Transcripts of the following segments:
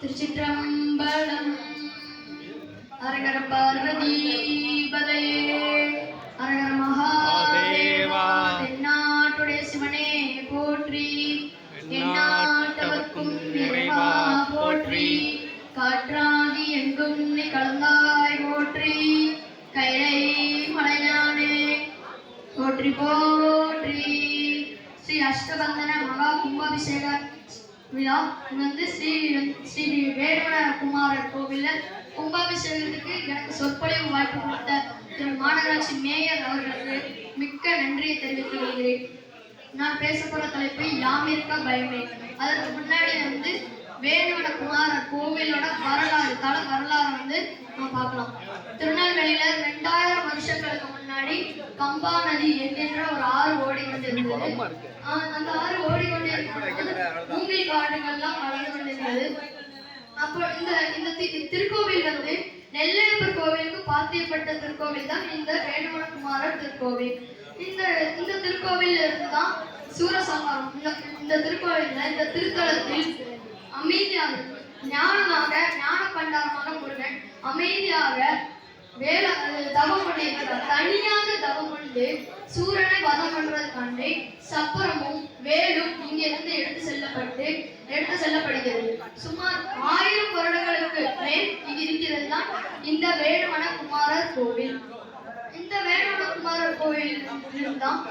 திருச்சிற்றம்பலம். அரகர பார்வதி பதையே, அரகர மகாதேவா. தென்னாட்டுடைய சிவனே போற்றி, எந்நாட்டவர்க்கும் இறைவா போற்றி. காற்றாகி எங்கும் நீ கலந்தாய் போற்றி, கைலை மலையானே போற்றி போற்றி. ஸ்ரீ அஷ்டபந்தன மகா கும்பாபிஷேக விழா ஸ்ரீ வேடுவன குமாரர் கோவிலில் கும்பாபிஷேகத்துக்கு எனக்கு சொற்பொழிவு வாய்ப்பு கொடுத்த திரு மாநகராட்சி மேயர் அவர்களுக்கு மிக்க நன்றியை தெரிவித்துக் கொள்கிறேன். நான் பேசப்போற தலைப்பு யாமிருக்க பயமே. அதற்கு முன்னாடி வேடுவன குமாரர் கோவிலோட வரலாறு, தல வரலாறு நம்ம பார்க்கலாம். திருநெல்வேலியில 2000 வருஷங்களுக்கு முன்னாடி கம்பா நதி என்கின்ற ஒரு ஆறு ஓடி கொண்டிருந்தது. அந்த ஆறு ஓடிக்கொண்டிருக்கும் மூங்கில் காடுகள்லாம் வளர்ந்து கொண்டிருந்தது. அப்போ இந்த திருக்கோவில் நெல்லையப்பர் கோவிலுக்கு பாத்தியப்பட்ட திருக்கோவில் தான் இந்த வேடுவன குமாரர் திருக்கோவில். இந்த திருக்கோவில் இருந்துதான் சூரசம்ஹாரம். இந்த திருக்கோவில்ல இந்த திருத்தலத்தில் அமைதியாக ஞான பண்டாரமான முருகன் அமைதியாக தவம் கொண்டிருக்கிறார். தனியாக தவம் கொண்டு சூரனை வதம் பண்றதுக்காண்டி சப்பரமும் வேலும் இங்கிருந்து எடுத்து செல்லப்படுகிறது. சுமார் 1000 வருடங்களுக்கு மேல் இங்கு இருக்கிறது தான் இந்த வேடுவன குமாரர் கோவில். இந்த வேடுவன குமாரர் கோவில் தான்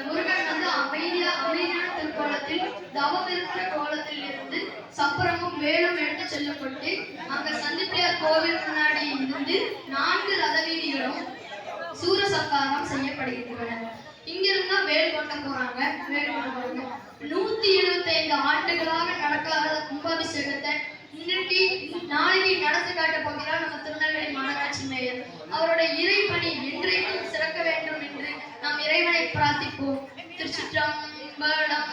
முருகன் அமைதியான திருக்கோலத்தில் தவம் இருக்கிற கோலத்தில் இருந்து சப்பரமும் வேலும் எடுத்து செல்லப்பட்டு அங்க சந்திப்பியார் கோவில் முன்னாடி இருந்து 4 ரத வீதிகளும் சூரசம்ஹாரம் செய்யப்படுகின்றன. இங்கிருந்தா வேல் கொண்ட போறாங்க. 175 ஆண்டுகளாக நடக்காத கும்பாபிஷேகத்தை நாளைக்கு நடத்தி காட்ட போகிறார் நம்ம திருநெல்வேலி மாநகராட்சி மேயர். அவருடைய இறைப்பணி என்றைக்கும் சிறக்க வேண்டும் என்று நாம் இறைவனை பிரார்த்திப்போம். திருச்சிற்றம்பலம்.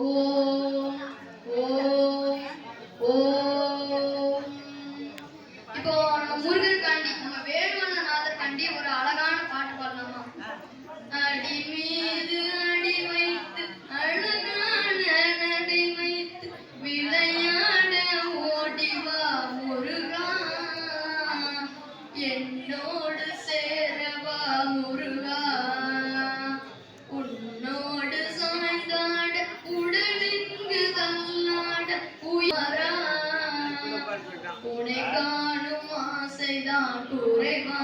ஓம் ஓம் ஓம். இப்போ நம்ம முருகர் காண்டி, நம்ம வேடுவனநாதர் காண்டி ஒரு அழகான பாட்டு பாடலாமா? அடி மீது அடி வைத்து அழகான நடை வைத்து விளையாட ஓடிவா முருகா, என்னோடு சேரவா முருகா, உன்னோடு சாய்ந்தாட உடலிங்கு தள்ளாட உயரா, உனை காணும் ஆசைதான் குறைவா,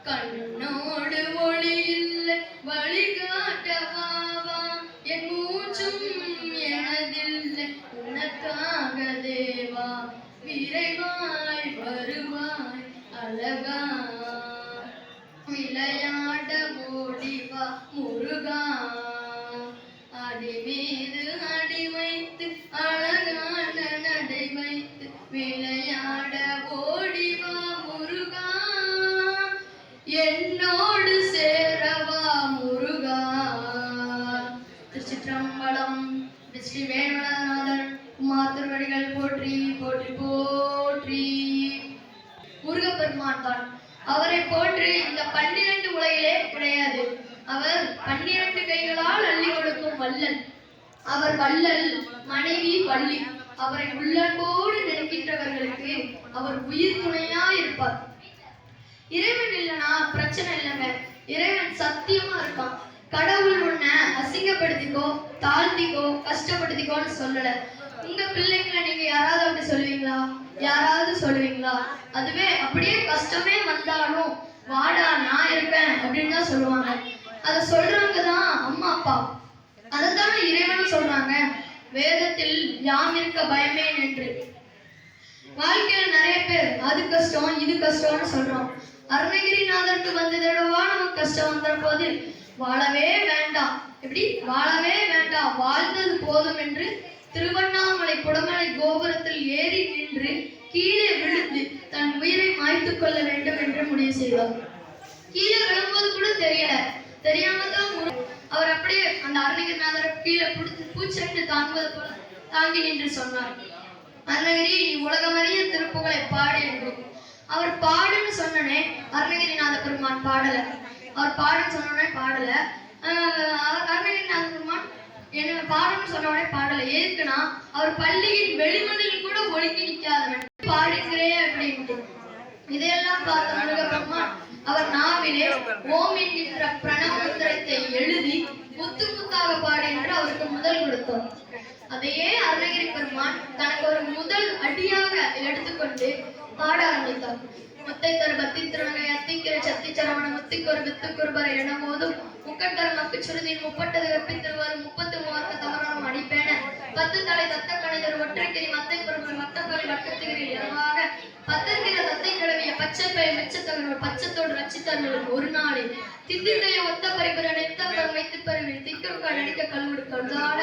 கண்ணோடு ஒளி இல்லை வழிகாட்டவாவா, என் மூச்சும் எனதில்லை உனக்காக தேவா, விரைவாய் வருவாய் அழகா, விளையாட ஓடிவா முருகா, அடி மீது அடி வைத்து அழகான நடை வைத்து விளையாட ஓடிவா முருகா, என்னோடு சேரவா முருகா. திருச்சிற்றம்பலம். ஸ்ரீ வேடுவனநாதர் குமார் திருவடிகள் போற்றி போற்றி போற்றி. முருகப்பெருமான் தான். அவரை போற்றி இந்த 12 உலகிலே கிடையாது. அவர் 12 கைகளால் அள்ளி கொடுக்கும் வள்ளல். அவர் வள்ளல், மனைவி வள்ளி. அவரை உள்ளன்போடு நினைக்கின்றவர்களுக்கு அவர் உயிர் துணையா இருப்பார். இறைவன் இல்லைன்னா பிரச்சனை இல்லைங்க. இறைவன் சத்தியமா இருக்கான். கடவுள் உன்னை அசிங்கப்படுத்திக்கோ, தாழ்த்திக்கோ, கஷ்டப்படுத்திக்கோன்னு சொல்லல. உங்க பிள்ளைங்களை நீங்க யாராவது அப்படி சொல்லுவீங்களா? யாராவது சொல்லுவீங்களா? அதுவே அப்படியே கஷ்டமே வந்தாலும் வாடா நான் இருப்பேன் அப்படின்னு தான் சொல்லுவாங்க. அதை சொல்றவங்க தான் அம்மா அப்பா. அதைத்தானே இறைவன் சொல்றாங்க வேதத்தில் யாமிருக்க பயமே என்று. வாழ்க்கையில நிறைய பேர் அது கஷ்டம் இது கஷ்டம்னு சொல்றோம். அருணகிரிநாதருக்கு வந்ததோடவா நமக்கு கஷ்டம் வந்த போது வாழவே வேண்டாம், எப்படி வாழவே வேண்டாம், வாழ்ந்தது போதும் என்று திருவண்ணாமலை குடமலை கோபுரத்தில் ஏறி நின்று கீழே விழுந்து தன் உயிரை மாய்த்துக் கொள்ள வேண்டும் என்று முடிவு செய்தார். கீழே விழும்போது கூட தெரியாமதான் அவர் அப்படியே அந்த அருணகிரிநாதர் கீழே பூச்சென்று தாங்குவது போல தாங்கி நின்று சொன்னார், அருணகிரி நீ உலகமறிய திருப்புகளை பாடு என்று. அவர் பாடுன்னு சொன்னனே அருணகிரிநாத பெருமான் பாடல. அவர் பாடுன்னு சொன்னோடனே பாடல. அருணகிரிநாத பெருமான் என்ன பாடம்னு சொன்ன உடனே பாடல. எதுக்குன்னா அவர் பள்ளியின் வெளிமதில் கூட ஒழுங்கி நிற்காதவன் பாடுகிறேன் அப்படின்ட்டு. இதையெல்லாம் பார்த்த முருகப்பெருமான் அவர் நாவிலே ஓம் என்கின்ற பிரணவ மந்திரத்தை எழுதி முத்து முத்தாக பாடு என்று அவருக்கு முதல் கொடுத்தோம். அதையே அருணகிரி பெருமான் தனக்கு ஒரு முதல் அடியாக எடுத்துக்கொண்டு பாட ஆரம்பித்தார். முத்தை தரு பத்தி திருநகை அத்திக்கிற சத்தி சரவண முத்திக்கொரு வித்துக்குறுபரை என போதும் முக்கட்டர மக்கு சுருதியின் முப்பட்டது கற்பித்திருவார் 33 தவறான அடிப்பேன 10 தலை தத்த கணிதர் ஒற்றைக்கிரி மத்தை பெருமை மத்தப்பலை வட்டத்துகிரி இரவாக பத்தற்கிற தத்தை கிழவிய பச்சை பயிர் மெச்சத்தவர்கள் பச்சத்தோடு ரச்சித்தவர்கள் ஒரு நாளில் தித்தித்தைய ஒத்த பரிபுர நெத்தப்பர் வைத்து பருவில் திக்குறுக்கா நடிக்க கல்விடு கழுதாட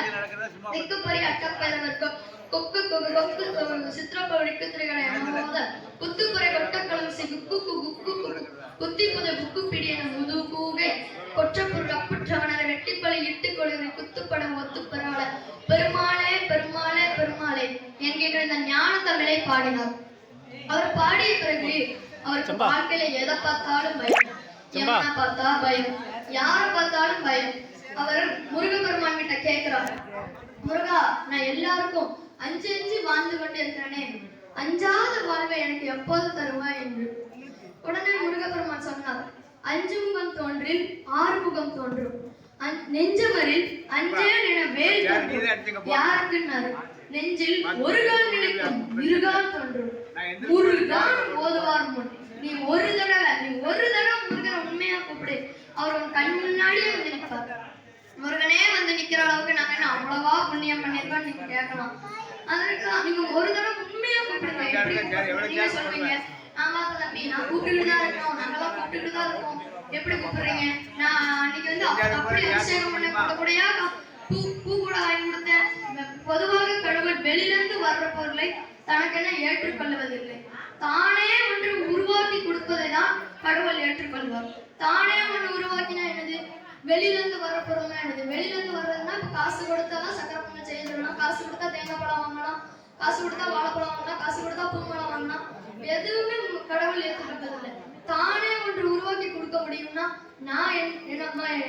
திக்குப்பறி அட்டப்பெறவர்க்கும் கொக்கு கொக்கு கொக்கு சித்திரப்பவழிக்கு திரைகளை அனுபவத குத்துப்புறை கொட்டக்களம் குக்கு குக்கு குத்தி புதை புக்கு பிடியன முது கூகை கொற்றப்பொருள் அப்புற்றவனரை வெட்டிப்பழி இட்டு கொழுவை குத்துப்படம் ஒத்துப்பெறாள பெருமாளே பெருமாளே பெருமாளே என்கின்ற இந்த ஞான தமிழை பாடினார். அவர் பாடிய பிறகு அவருக்கு வாழ்க்கையில எதை பார்த்தாலும் பயம், எவனை பார்த்தா பயம், யாரை பார்த்தாலும் பயம். அவர் முருகப்பெருமான் கிட்ட கேட்கிறார், முருகா நான் எல்லாருக்கும் அஞ்சு வாழ்ந்து கொண்டு இருக்கிறேனே, அஞ்சாத வாழ்வை எனக்கு எப்போது தருவாய் என்று. உடனே முருகப்பெருமான் சொன்னார், 5 முகம் தோன்றில் 6 முகம் தோன்றும், நெஞ்சமரில் அஞ்சேல் என வேல் யாருக்குன்னாரு. நெஞ்சில் ஒரு கால் நினைக்கும் 2 கால் தோன்றும், 3 கால் ஓதுவார் முன். நீ ஒரு தடவை முருகனை உண்மையா கூப்பிடு, அவர் உன் கண் முன்னாடியே வந்து நிற்பார். முருகனே வந்து நிக்கிற அளவுக்கு நாங்க என்ன அவ்வளவா புண்ணியம் பண்ணிருக்கோம் நீங்க கேட்கலாம். அதற்கு நீங்க ஒரு தடவை உண்மையா கூப்பிடுங்க. நீங்க சொல்லுவீங்க, ஆமா தம்பி நான் கூப்பிட்டுட்டு தான் இருக்கோம், நாங்கெல்லாம் கூப்பிட்டுட்டு தான் இருக்கோம். எப்படி கூப்பிடுறீங்க? நான் அன்னைக்கு வந்து அப்படி அபிஷேகம் பண்ண கூடயா பூ கூட வாங்கி கொடுத்தேன். பொதுவாக கடவுள் வெளியிலிருந்து வர்ற பொருளை தனக்கென ஏற்றுக்கொள்வதில்லை. தானே ஒன்று உருவாக்கி கொடுப்பதை தான் கடவுள் ஏற்றுக்கொள்வார். தானே ஒன்று உருவாக்கினா என்னது? வெளியிலிருந்து வர பொருள்னா என்னது? வெளியிலிருந்து வர்றதுன்னா இப்ப காசு கொடுத்தாதான் சக்கரை பொங்கல் செய்ய சொல்லலாம், காசு கொடுத்தா தேங்காய் பழம் வாங்கலாம், காசு கொடுத்தா வாழைப்பழம் வாங்கலாம், காசு கொடுத்தா பூம்பழம் வாங்கலாம். எதுவுமே கடவுள் ஏற்றுக்கொள்வதில்லை. தானே ஒன்று உருவாக்கி கொடுக்க முடியும்னா நான்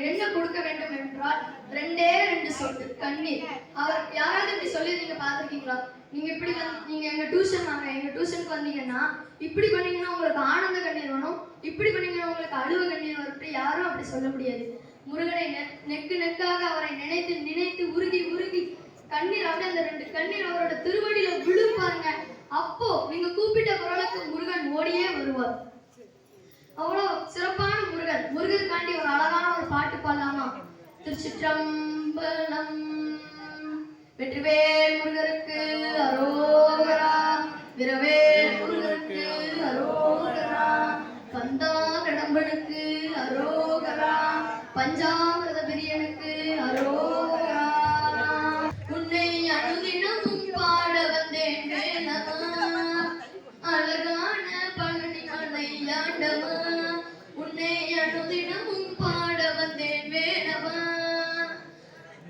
என்ன கொடுக்க வேண்டும் என்றால் 2 சொட்டு கண்ணீர். அவர் யாராவது இப்படி சொல்லி நீங்க பாத்திருக்கீங்களா? நீங்க இப்படி நீங்க எங்க டியூஷன் வாங்க, எங்க டியூஷனுக்கு வந்தீங்கன்னா இப்படி பண்ணீங்கன்னா உங்களுக்கு ஆனந்த கண்ணீர் வரும், இப்படி பண்ணீங்கன்னா உங்களுக்கு அழுவ கண்ணீர் வரும். யாரும் அப்படி சொல்ல முடியாது. முருகனை நெக்காக அவரை நினைத்து உருகி கண்ணீர் அப்படியே அந்த 2 கண்ணீர் அவரோட திருவடியில விழும் பாருங்க. அப்போ நீங்க கூப்பிட்ட குரலுக்கு முருகன் ஓடியே வருவார். அவ்வளோ சிறப்பான முருகருக்காண்டி ஒரு அழகான ஒரு பாட்டு பாடலாமா? திருச்சிற்றம்பலம். வெற்றிவேல் முருகருக்கு அரோகரா, விரவேல் முருகருக்கு அரோகரா, பந்தா கடம்பனுக்கு அரோகரா, பஞ்சாமிரத பிரியனுக்கு அரோகரா. உன்னை அனுதினமும் பாட வந்தேன் வேலவா, அழகான பழனி மலையாண்டவா, உன்னை அனுதினமும் பாட வந்தேன் வேலவா.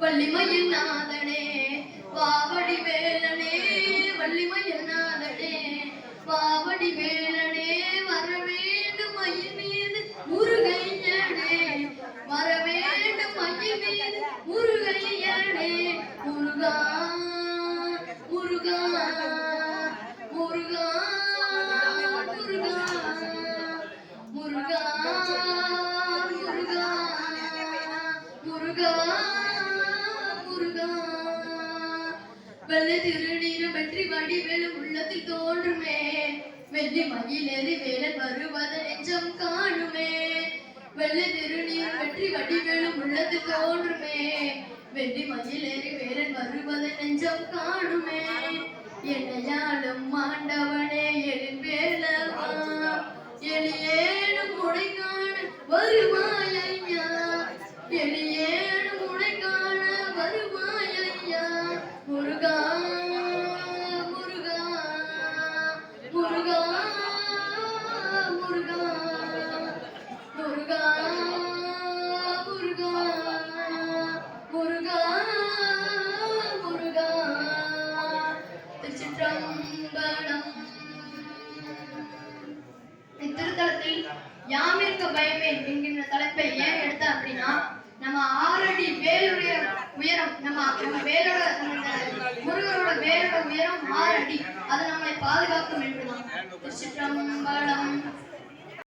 வள்ளிமயில் நாதனே வாவடி வேலனே, வள்ளிமயில் நாதனே வாவடி வேலனே, வரவேண்டும் மயில் மீது முருகையனே, வரவேண்டும் மயில் மீது முருகையனே. முருகா முருகா முருகா முருகா முருகா முருகா முருகா முருகா. வெள்ளை திருநீரு வெற்றி வடிவேலு உள்ளத்தில் தோன்றுமே, வெள்ளி மயிலேறி வேலன் வருவத நெஞ்சம் காணுமே. வெள்ளை திருநீரு வெற்றி வடிவேலு உள்ளத்தில் தோன்றுமே, வெள்ளி மயிலேறி வேலன் வருவத நெஞ்சம் காணுமே. என்னையாளும் ஆண்டவனே என் வேலவா, எளியேனும் உடை காண வருவாயா, எளியேனும் உடை காண வருவாயா. முருகா முருகா முருகா முருகா முருகா முருகா முருகா முருகா. திருச்சிற்றம்பலம். இத்திருத்தலத்தில் யாமிருக்க பயமே என்கின்ற தலைப்பை ஏன் எடுத்த அப்படின்னா, நம்ம 6 அடி வேலுடைய உயரம், நம்ம பாதுகாக்கும் என்றுதான். திருச்சிற்றம்பலம்.